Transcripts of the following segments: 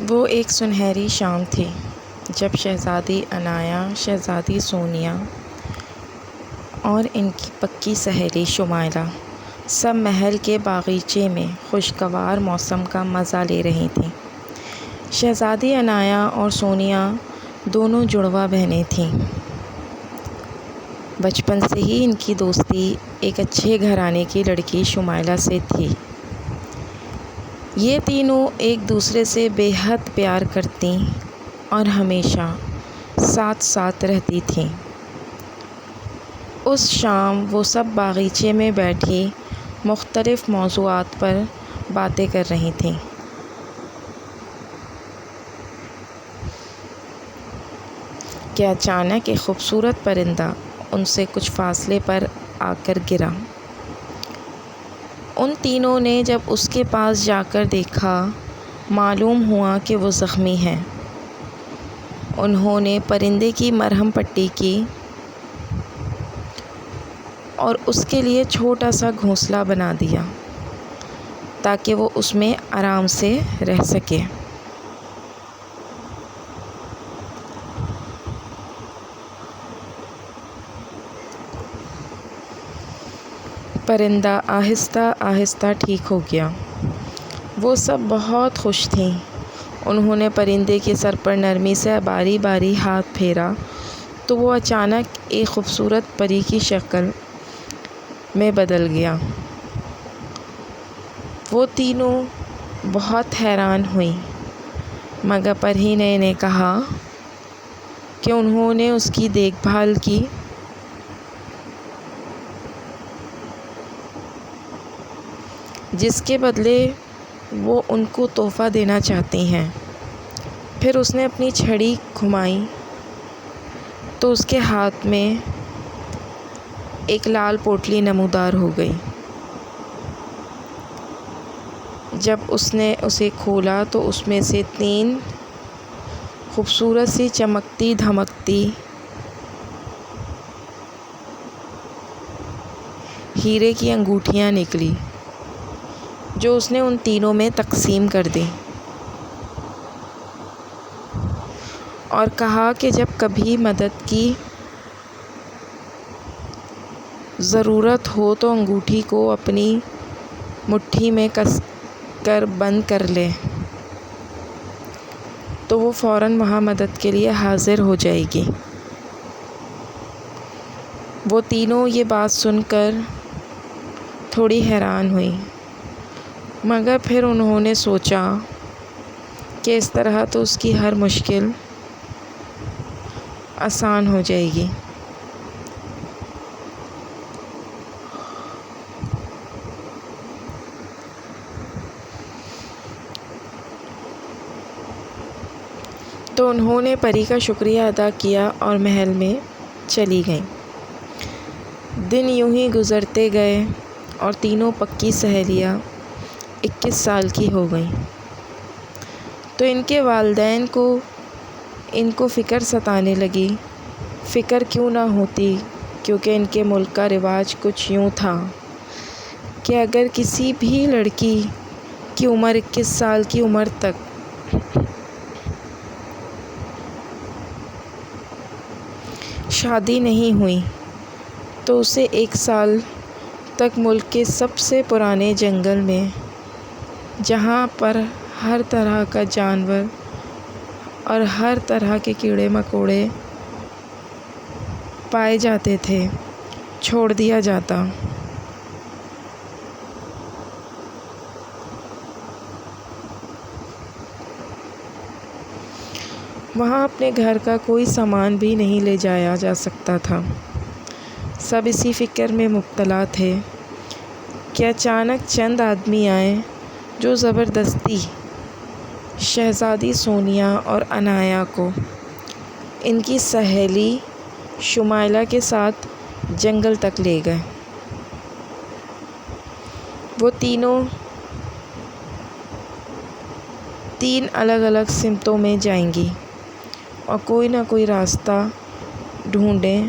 وہ ایک سنہری شام تھی جب شہزادی عنایا، شہزادی سونیا اور ان کی پکی سہیلی شمائلہ سب محل کے باغیچے میں خوشگوار موسم کا مزہ لے رہی تھیں۔ شہزادی عنایا اور سونیا دونوں جڑواں بہنیں تھیں۔ بچپن سے ہی ان کی دوستی ایک اچھے گھرانے کی لڑکی شمائلہ سے تھی۔ یہ تینوں ایک دوسرے سے بے حد پیار کرتیں اور ہمیشہ ساتھ ساتھ رہتی تھیں۔ اس شام وہ سب باغیچے میں بیٹھی مختلف موضوعات پر باتیں کر رہی تھیں کہ اچانک ایک خوبصورت پرندہ ان سے کچھ فاصلے پر آ کر گرا۔ ان تینوں نے جب اس کے پاس جا کر دیکھا، معلوم ہوا کہ وہ زخمی ہے۔ انہوں نے پرندے کی مرہم پٹی کی اور اس کے لیے چھوٹا سا گھونسلہ بنا دیا تاکہ وہ اس میں آرام سے رہ سکے۔ پرندہ آہستہ آہستہ ٹھیک ہو گیا۔ وہ سب بہت خوش تھیں۔ انہوں نے پرندے کے سر پر نرمی سے باری باری ہاتھ پھیرا تو وہ اچانک ایک خوبصورت پری کی شکل میں بدل گیا۔ وہ تینوں بہت حیران ہوئیں، مگر پری نے کہا کہ انہوں نے اس کی دیکھ بھال کی جس کے بدلے وہ ان کو تحفہ دینا چاہتی ہیں۔ پھر اس نے اپنی چھڑی گھمائی تو اس کے ہاتھ میں ایک لال پوٹلی نمودار ہو گئی۔ جب اس نے اسے کھولا تو اس میں سے 3 خوبصورت سی چمکتی دھمکتی ہیرے کی انگوٹھیاں نکلی جو اس نے ان تینوں میں تقسیم کر دیں اور کہا کہ جب کبھی مدد کی ضرورت ہو تو انگوٹھی کو اپنی مٹھی میں کس کر بند کر لے تو وہ فوراً وہاں مدد کے لیے حاضر ہو جائے گی۔ وہ تینوں یہ بات سن کر تھوڑی حیران ہوئیں، مگر پھر انہوں نے سوچا کہ اس طرح تو اس کی ہر مشکل آسان ہو جائے گی۔ تو انہوں نے پری کا شکریہ ادا کیا اور محل میں چلی گئیں۔ دن یوں ہی گزرتے گئے اور تینوں پکی سہیلیاں 21 سال کی ہو گئیں۔ تو ان کے والدین کو ان کو فکر ستانے لگی۔ فکر کیوں نہ ہوتی، کیونکہ ان کے ملک کا رواج کچھ یوں تھا کہ اگر کسی بھی لڑکی کی عمر 21 سال کی عمر تک شادی نہیں ہوئی تو اسے 1 سال تک ملک کے سب سے پرانے جنگل میں، جہاں پر ہر طرح کا جانور اور ہر طرح کے کیڑے مکوڑے پائے جاتے تھے، چھوڑ دیا جاتا۔ وہاں اپنے گھر کا کوئی سامان بھی نہیں لے جایا جا سکتا تھا۔ سب اسی فکر میں مبتلا تھے کہ اچانک چند آدمی آئے جو زبردستی شہزادی سونیا اور عنایا کو ان کی سہیلی شمائلہ کے ساتھ جنگل تک لے گئے۔ وہ تینوں 3 الگ الگ سمتوں میں جائیں گی اور کوئی نہ کوئی راستہ ڈھونڈیں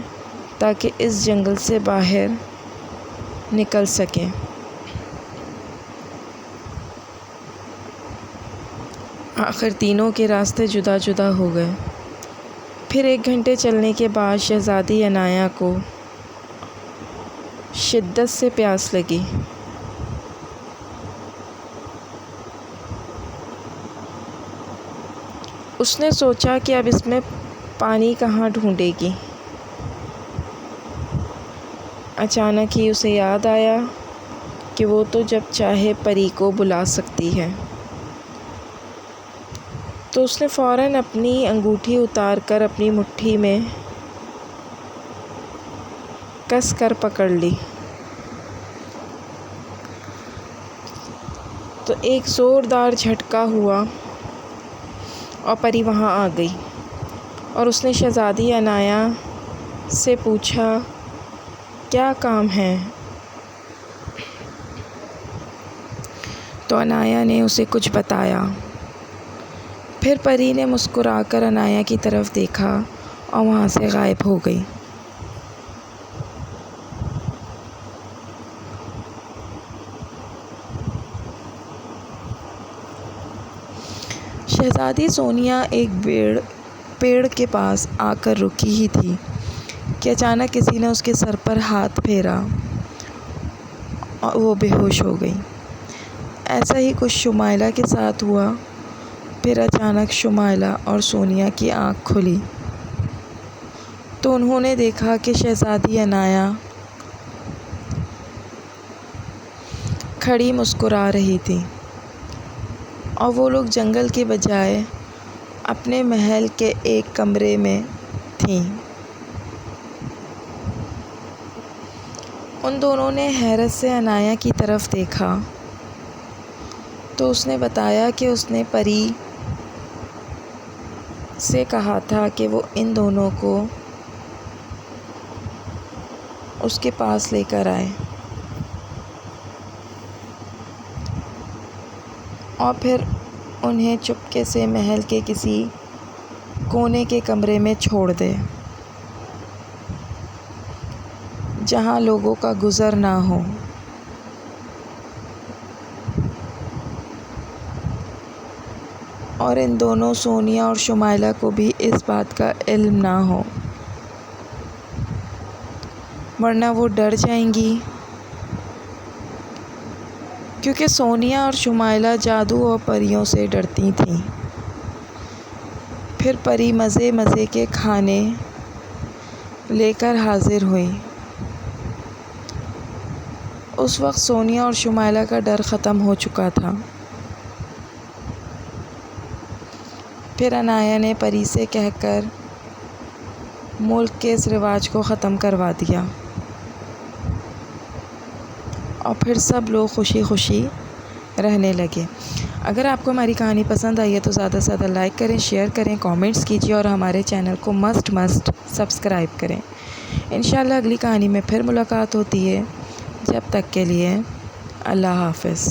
تاکہ اس جنگل سے باہر نکل سکیں۔ آخر تینوں کے راستے جدا جدا ہو گئے۔ پھر 1 گھنٹے چلنے کے بعد شہزادی عنایا کو شدت سے پیاس لگی۔ اس نے سوچا کہ اب اس میں پانی کہاں ڈھونڈے گی۔ اچانک ہی اسے یاد آیا کہ وہ تو جب چاہے پری کو بلا سکتی ہے۔ تو اس نے فوراً اپنی انگوٹھی اتار کر اپنی مٹھی میں کس کر پکڑ لی۔ تو ایک زوردار جھٹکا ہوا اور پری وہاں آ گئی، اور اس نے شہزادی عنایا سے پوچھا کیا کام ہے؟ تو عنایا نے اسے کچھ بتایا۔ پھر پری نے مسکرا کر عنایا کی طرف دیکھا اور وہاں سے غائب ہو گئی۔ شہزادی سونیا ایک پیڑ کے پاس آ کر رکی ہی تھی کہ اچانک کسی نے اس کے سر پر ہاتھ پھیرا اور وہ بے ہوش ہو گئی۔ ایسا ہی کچھ شمائلہ کے ساتھ ہوا۔ پھر اچانک شمائلہ اور سونیا کی آنکھ کھلی تو انہوں نے دیکھا کہ شہزادی عنایا کھڑی مسکرا رہی تھی، اور وہ لوگ جنگل کے بجائے اپنے محل کے ایک کمرے میں تھیں۔ ان دونوں نے حیرت سے عنایا کی طرف دیکھا تو اس نے بتایا کہ اس نے پری سے کہا تھا کہ وہ ان دونوں کو اس کے پاس لے کر آئے اور پھر انہیں چپکے سے محل کے کسی کونے کے کمرے میں چھوڑ دے جہاں لوگوں کا گزر نہ ہو۔ اور ان دونوں سونیا اور شمائلہ کو بھی اس بات کا علم نہ ہو، ورنہ وہ ڈر جائیں گی، کیونکہ سونیا اور شمائلہ جادو اور پریوں سے ڈرتی تھیں۔ پھر پری مزے مزے کے کھانے لے کر حاضر ہوئی۔ اس وقت سونیا اور شمائلہ کا ڈر ختم ہو چکا تھا۔ پھر عنایا نے پری سے کہہ کر ملک کے اس رواج کو ختم کروا دیا، اور پھر سب لوگ خوشی خوشی رہنے لگے۔ اگر آپ کو ہماری کہانی پسند آئی ہے تو زیادہ سے زیادہ لائک کریں، شیئر کریں، کامنٹس کیجیے، اور ہمارے چینل کو مسٹ سبسکرائب کریں۔ انشاءاللہ اگلی کہانی میں پھر ملاقات ہوتی ہے۔ جب تک کے لیے اللہ حافظ۔